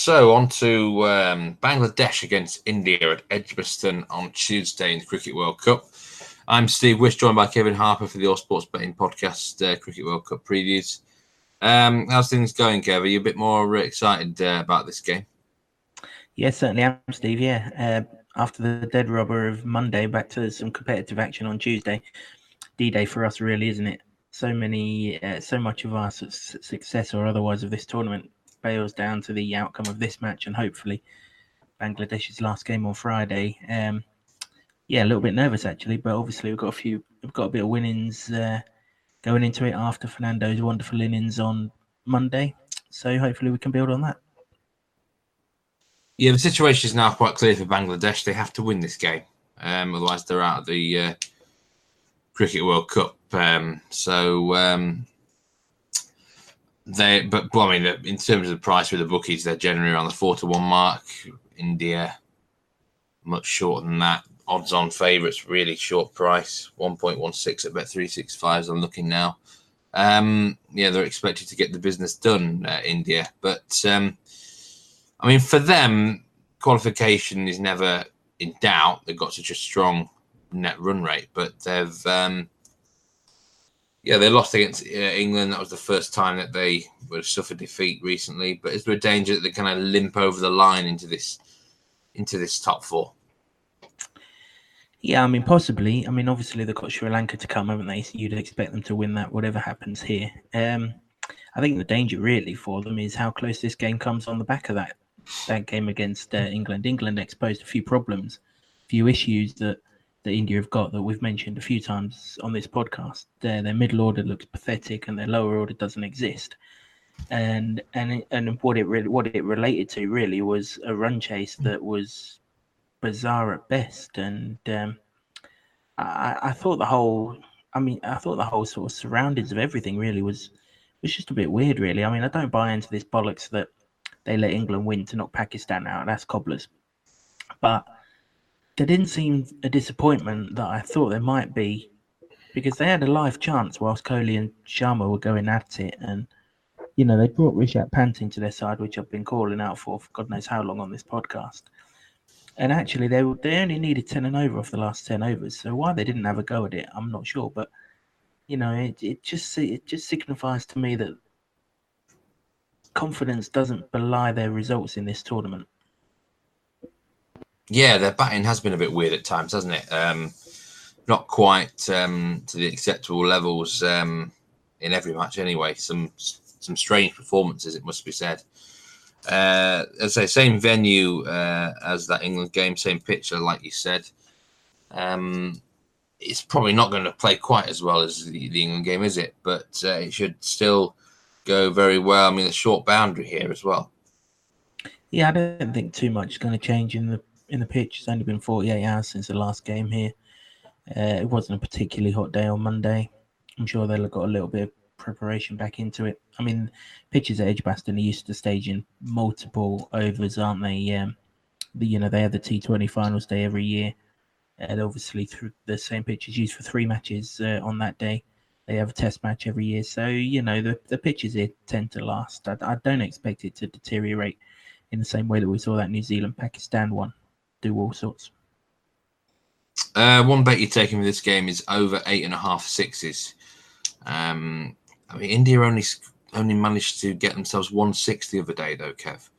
So on to Bangladesh against India at Edgbaston on Tuesday in the Cricket World Cup. I'm Steve Wyss, joined by Kevin Harper for the All Sports Betting Podcast Cricket World Cup previews. How's things going, Kev? Are you a bit more excited about this game? Yeah, certainly am, Steve. Yeah. After the dead rubber of Monday, back to some competitive action on Tuesday. D-Day for us, really, isn't it? So much of our success or otherwise of this tournament boils down to the outcome of this match and hopefully Bangladesh's last game on Friday. Yeah, a little bit nervous actually, but obviously we've got a bit of winnings going into it after Fernando's wonderful innings on Monday. So hopefully we can build on that. Yeah, the situation is now quite clear for Bangladesh. They have to win this game, otherwise they're out of the Cricket World Cup. In terms of the price with the bookies, they're generally around the 4-1 mark. India, much shorter than that. Odds-on favourites, really short price, 1.16 at Bet365 as I'm looking now. They're expected to get the business done, India, but for them, qualification is never in doubt. They've got such a strong net run rate, but they lost against England. That was the first time that they would have suffered defeat recently. But is there a danger that they kind of limp over the line into this top four? Yeah, possibly. Obviously they've got Sri Lanka to come, haven't they? So you'd expect them to win that, whatever happens here. I think the danger really for them is how close this game comes on the back of that game against England. England exposed a few problems, a few issues that India have got that we've mentioned a few times on this podcast. Their middle order looks pathetic, and their lower order doesn't exist. And what it related to really was a run chase that was bizarre at best. And I thought the whole sort of surroundings of everything really was just a bit weird. Really, I don't buy into this bollocks that they let England win to knock Pakistan out. That's cobblers. But there didn't seem a disappointment that I thought there might be, because they had a live chance whilst Kohli and Sharma were going at it. And, they brought Rishabh Pant into their side, which I've been calling out for God knows how long on this podcast. And actually, they only needed 10 and over off the last 10 overs. So why they didn't have a go at it, I'm not sure. But, it just signifies to me that confidence doesn't belie their results in this tournament. Yeah, their batting has been a bit weird at times, hasn't it? Not quite to the acceptable levels in every match anyway. Some strange performances, it must be said. As I say, same venue as that England game, same pitch, like you said. It's probably not going to play quite as well as the England game, is it? But it should still go very well. The short boundary here as well. Yeah, I don't think too much is going to change in the pitch. It's only been 48 hours since the last game here. It wasn't a particularly hot day on Monday. I'm sure they'll have got a little bit of preparation back into it. Pitches at Edgbaston are used to staging multiple overs, aren't they? They have the T20 finals day every year. And obviously, through the same pitch is used for 3 matches on that day. They have a test match every year. So, the pitches here tend to last. I don't expect it to deteriorate in the same way that we saw that New Zealand-Pakistan one do all sorts. One bet you're taking with this game is over 8.5 sixes. India only managed to get themselves 1/6 the other day, though, Kev.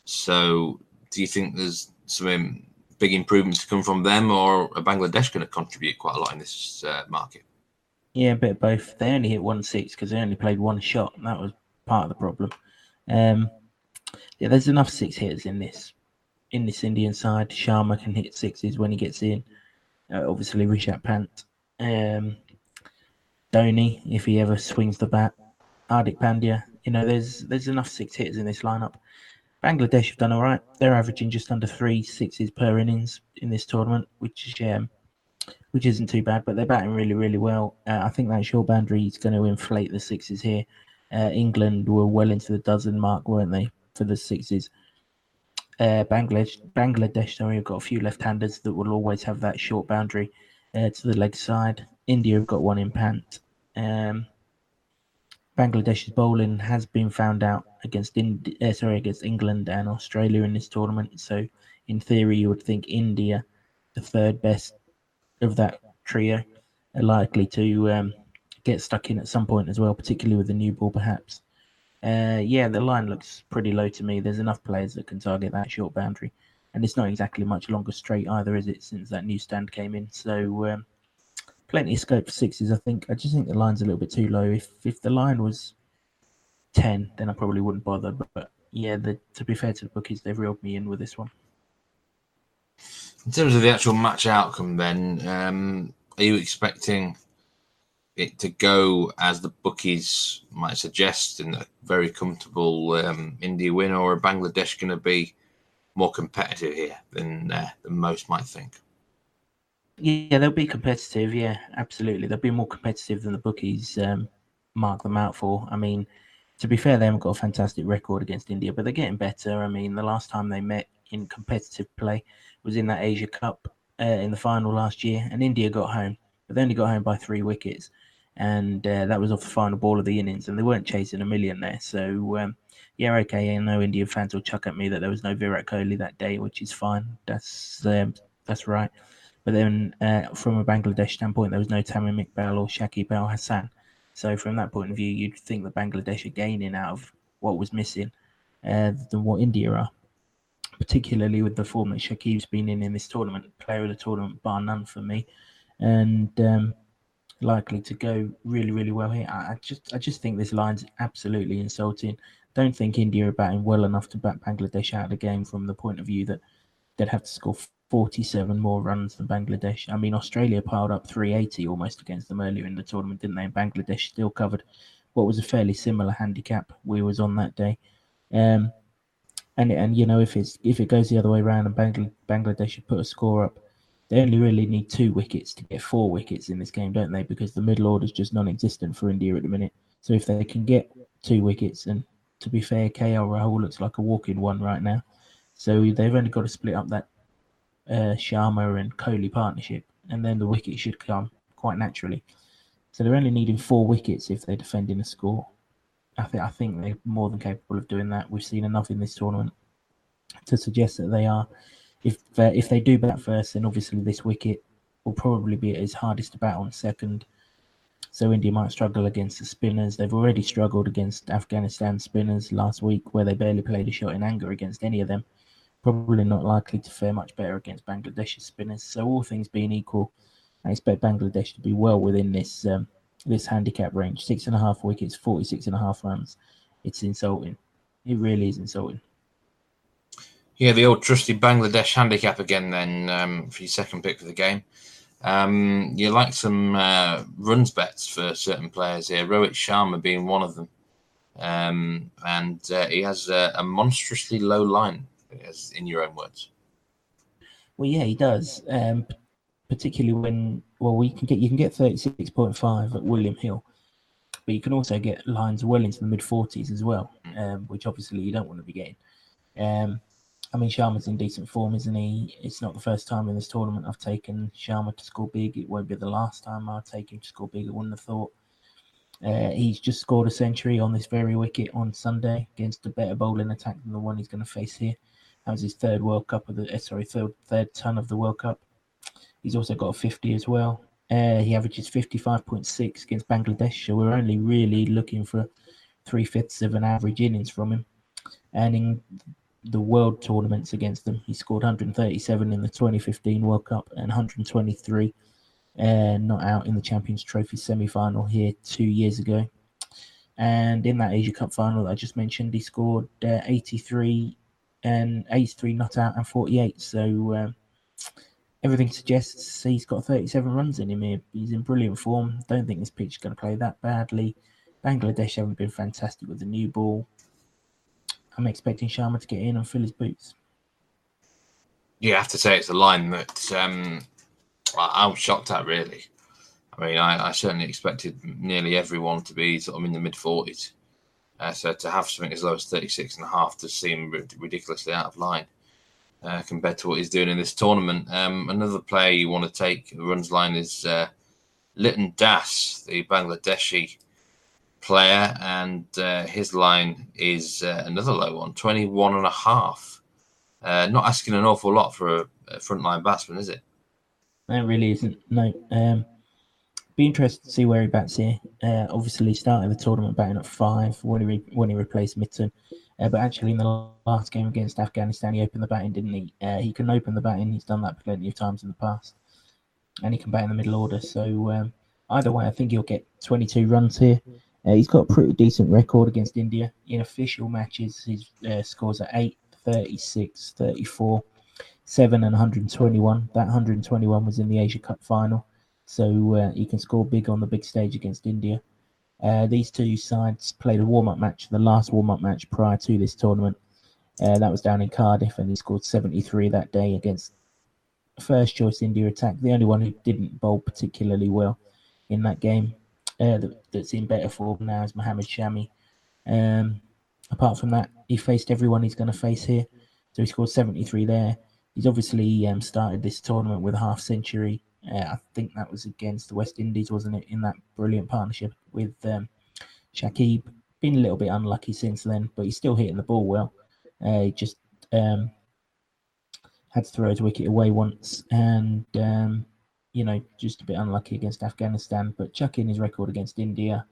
So, do you think there's some big improvements to come from them, or are Bangladesh going to contribute quite a lot in this market? Yeah, a bit of both. They only hit 1/6 because they only played one shot, and that was part of the problem. There's enough 6 hitters in this Indian side. Sharma can hit 6s when he gets in. Obviously, Rishabh Pant. Dhoni, if he ever swings the bat. Hardik Pandya. There's enough 6 hitters in this lineup. Bangladesh have done all right. They're averaging just under 3 sixes per innings in this tournament, which isn't too bad, but they're batting really, really well. I think that short boundary is going to inflate the 6s here. England were well into the dozen mark, weren't they, for the 6s? Bangladesh, have got a few left-handers that will always have that short boundary to the leg side. India have got one in Pant. Bangladesh's bowling has been found out against against England and Australia in this tournament. So in theory, you would think India, the third best of that trio, are likely to get stuck in at some point as well, particularly with the new ball, perhaps. Yeah, the line looks pretty low to me. There's enough players that can target that short boundary, and it's not exactly much longer straight either, is it? Since that new stand came in, so plenty of scope for sixes. I think. I just think the line's a little bit too low. If the line was 10, then I probably wouldn't bother. But yeah, to be fair to the bookies, they've reeled me in with this one. In terms of the actual match outcome, then, are you expecting it to go as the bookies might suggest in a very comfortable India win, or are Bangladesh going to be more competitive here than most might think? Yeah, they'll be competitive. Yeah, absolutely. They'll be more competitive than the bookies mark them out for. I mean, to be fair, they haven't got a fantastic record against India, but they're getting better. I mean, the last time they met in competitive play was in that Asia Cup in the final last year, and India got home, but they only got home by 3 wickets, and that was off the final ball of the innings, and they weren't chasing a million there. So, yeah, okay, I know Indian fans will chuck at me that there was no Virat Kohli that day, which is fine. That's right. But then, from a Bangladesh standpoint, there was no Tamim Iqbal or Shakib Al Hassan. So from that point of view, you'd think that Bangladesh are gaining out of what was missing than what India are, particularly with the form that Shakib's been in this tournament, player of the tournament bar none for me, and likely to go really, really well here. I just think this line's absolutely insulting. Don't think India are batting well enough to bat Bangladesh out of the game from the point of view that they'd have to score 47 more runs than Bangladesh. I mean, Australia piled up 380 almost against them earlier in the tournament, didn't they? And Bangladesh still covered what was a fairly similar handicap we was on that day. Um, and you know, if it goes the other way around and Bangladesh should put a score up, they only really need 2 wickets to get 4 wickets in this game, don't they? Because the middle order is just non-existent for India at the minute. So if they can get 2 wickets, and to be fair, KL Rahul looks like a walk-in one right now. So they've only got to split up that Sharma and Kohli partnership, and then the wicket should come quite naturally. So they're only needing 4 wickets if they're defending a score. I think they're more than capable of doing that. We've seen enough in this tournament to suggest that they are. If they do bat first, then obviously this wicket will probably be his hardest to bat on second. So India might struggle against the spinners. They've already struggled against Afghanistan spinners last week, where they barely played a shot in anger against any of them. Probably not likely to fare much better against Bangladesh's spinners. So all things being equal, I expect Bangladesh to be well within this handicap range. 6.5 wickets, 46.5 runs. It's insulting. It really is insulting. Yeah, the old trusty Bangladesh handicap again then for your second pick for the game. You like some runs bets for certain players here, Rohit Sharma being one of them. And he has a monstrously low line, as in your own words. Well, yeah, he does. Particularly when you can get 36.5 at William Hill, but you can also get lines well into the mid-40s as well, which obviously you don't want to be getting. I mean, Sharma's in decent form, isn't he? It's not the first time in this tournament I've taken Sharma to score big. It won't be the last time I'll take him to score big. I wouldn't have thought. He's just scored a century on this very wicket on Sunday against a better bowling attack than the one he's going to face here. That was his third World Cup of the third ton of the World Cup. He's also got a 50 as well. He averages 55.6 against Bangladesh, so we're only really looking for 3/5 of an average innings from him. And in the world tournaments against them, he scored 137 in the 2015 World Cup and 123 not out in the Champions Trophy semi-final here 2 years ago. And in that Asia Cup final that I just mentioned, he scored 83 not out and 48. So everything suggests he's got 37 runs in him here. He's in brilliant form. Don't think this pitch is going to play that badly. Bangladesh haven't been fantastic with the new ball. I'm expecting Sharma to get in and fill his boots. Yeah, I have to say it's a line that I was shocked at, really. I mean, I certainly expected nearly everyone to be sort of in the mid-40s. So to have something as low as 36.5 does seem ridiculously out of line compared to what he's doing in this tournament. Another player you want to take, the runs line, is Liton Das, the Bangladeshi player, and his line is another low one, 21.5. Not asking an awful lot for a frontline batsman, is it? No, it really isn't. No. Be interested to see where he bats here. Obviously, he started the tournament batting at 5 when he replaced Mitten. But actually, in the last game against Afghanistan, he opened the batting, didn't he? He can open the batting. He's done that plenty of times in the past. And he can bat in the middle order. So either way, I think he'll get 22 runs here. He's got a pretty decent record against India. In official matches, his scores are 8, 36, 34, 7 and 121. That 121 was in the Asia Cup final. So he can score big on the big stage against India. These two sides played a warm-up match, the last warm-up match prior to this tournament. That was down in Cardiff, and he scored 73 that day against first choice India attack. The only one who didn't bowl particularly well in that game that's in better form now is Mohammad Shami. Apart from that, he faced everyone he's going to face here. So he scored 73 there. He's obviously started this tournament with a half century. I think that was against the West Indies, wasn't it? In that brilliant partnership with Shakib. Been a little bit unlucky since then, but he's still hitting the ball well. He just had to throw his wicket away once, and just a bit unlucky against Afghanistan. But chuck in his record against India,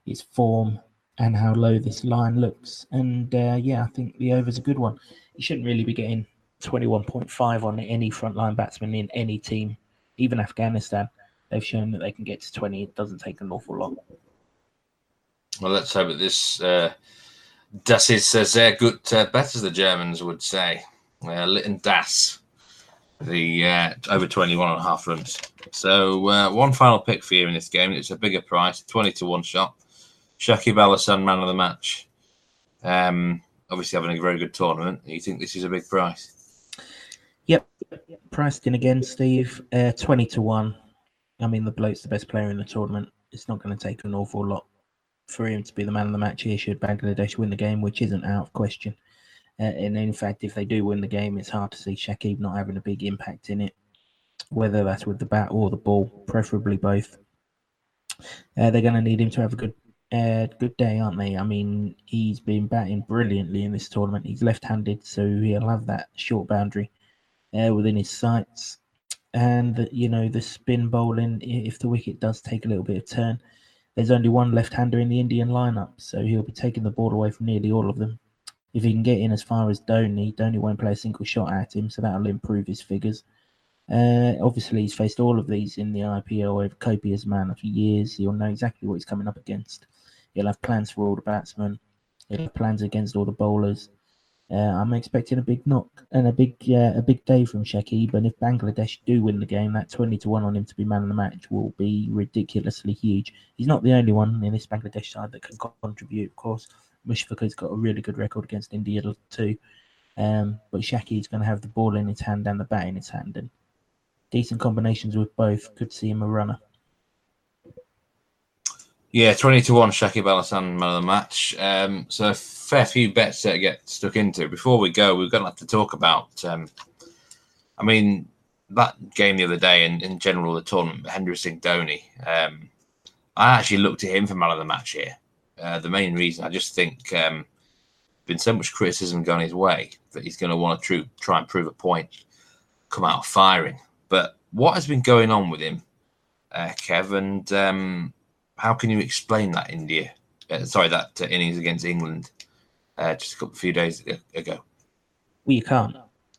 his form, and how low this line looks. And I think the over's a good one. He shouldn't really be getting 21.5 on any frontline batsman in any team, even Afghanistan. They've shown that they can get to 20. It doesn't take an awful lot. Well, let's hope that this das ist sehr gut bet, as the Germans would say. Litten das, the over 21.5 runs. So one final pick for you in this game. It's a bigger price, 20-1 shot. Shakib Al Hasan, man of the match. Obviously having a very good tournament. You think this is a big price? Yep. Priced in again, Steve. 20-1. I mean, the bloke's the best player in the tournament. It's not going to take an awful lot for him to be the man of the match here should Bangladesh win the game, which isn't out of question. And in fact, if they do win the game, it's hard to see Shakib not having a big impact in it, whether that's with the bat or the ball, preferably both. They're going to need him to have a good day, aren't they? I mean, he's been batting brilliantly in this tournament. He's left-handed, so he'll have that short boundary within his sights. And, the spin bowling, if the wicket does take a little bit of turn, there's only one left-hander in the Indian lineup, so he'll be taking the ball away from nearly all of them. If he can get in as far as Dhoni won't play a single shot at him, so that'll improve his figures. Obviously, he's faced all of these in the IPL over copious amount of years. He'll know exactly what he's coming up against. He'll have plans for all the batsmen. He'll have plans against all the bowlers. I'm expecting a big knock and a big day from Shakib. And if Bangladesh do win the game, that 20-1 on him to be man of the match will be ridiculously huge. He's not the only one in this Bangladesh side that can contribute, of course. Mushfiqur's got a really good record against India too. But Shakib's going to have the ball in his hand and the bat in his hand. And decent combinations with both could see him a runner. Yeah, 20-1 Shakib Al Hasan, man of the match. So a fair few bets to get stuck into. Before we go, we're going to have to talk about, that game the other day and in general the tournament, Mahendra Singh Dhoni. I actually looked at him for man of the match here. The main reason, I just think been so much criticism gone his way that he's going to want to try and prove a point, come out firing. But what has been going on with him, Kev, and how can you explain that that innings against England just a few days ago? Well, you can't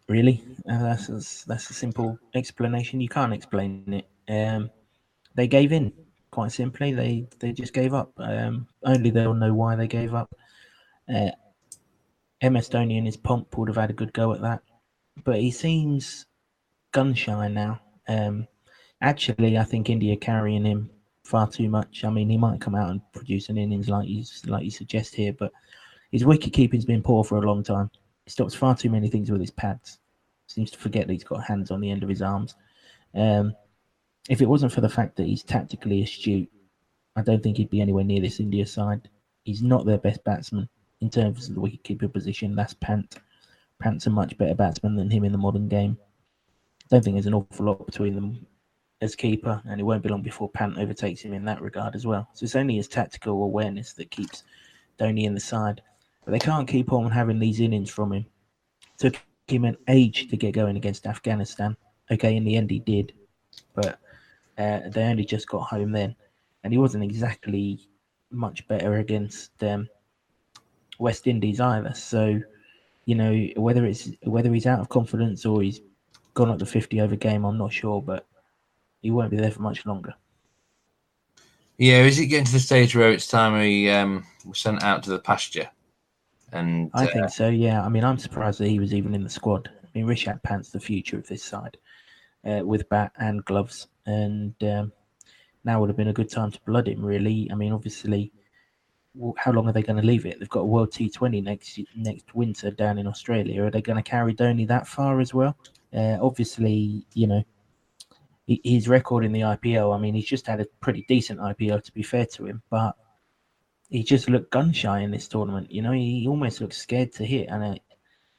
really. That's a simple explanation. You can't explain it. They gave in, quite simply. They just gave up. Only they'll know why they gave up. MS Dhoni in his pomp would have had a good go at that, but he seems gun shy now. Actually, I think India carrying him far too much. I mean, he might come out and produce an innings like you suggest here, but his wicket keeping's been poor for a long time. He stops far too many things with his pads. Seems to forget that he's got hands on the end of his arms. If it wasn't for the fact that he's tactically astute, I don't think he'd be anywhere near this India side. He's not their best batsman in terms of the wicket-keeper position. That's Pant. Pant's a much better batsman than him in the modern game. I don't think there's an awful lot between them as keeper, and it won't be long before Pant overtakes him in that regard as well. So it's only his tactical awareness that keeps Donny in the side. But they can't keep on having these innings from him. It took him an age to get going against Afghanistan. Okay, in the end he did, but they only just got home then, and he wasn't exactly much better against West Indies either. So whether he's out of confidence or he's gone at the 50 over game, I'm not sure, but he won't be there for much longer. Yeah, is it getting to the stage where it's time we were sent out to the pasture? And I think so. Yeah, I mean, I'm surprised that he was even in the squad. I mean, Rishabh Pant's the future of this side with bat and gloves, and now would have been a good time to blood him. Really, I mean, obviously, how long are they going to leave it? They've got a World T20 next winter down in Australia. Are they going to carry Dhoni that far as well? Obviously, his record in the IPL. I mean, he's just had a pretty decent IPL, to be fair to him, but he just looked gun shy in this tournament. He almost looks scared to hit, and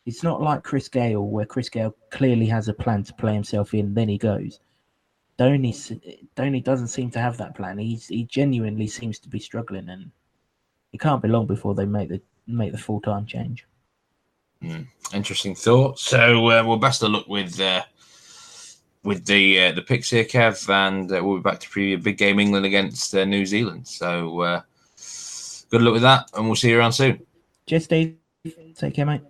it's not like Chris Gale, where Chris Gale clearly has a plan to play himself in, then he goes. Dhoni doesn't seem to have that plan. He genuinely seems to be struggling, and it can't be long before they make the full-time change. Interesting thought. So well, best of luck with the picks here, Kev, and we'll be back to preview big game England against New Zealand. So good luck with that, and we'll see you around soon. Cheers, Steve. Take care, mate.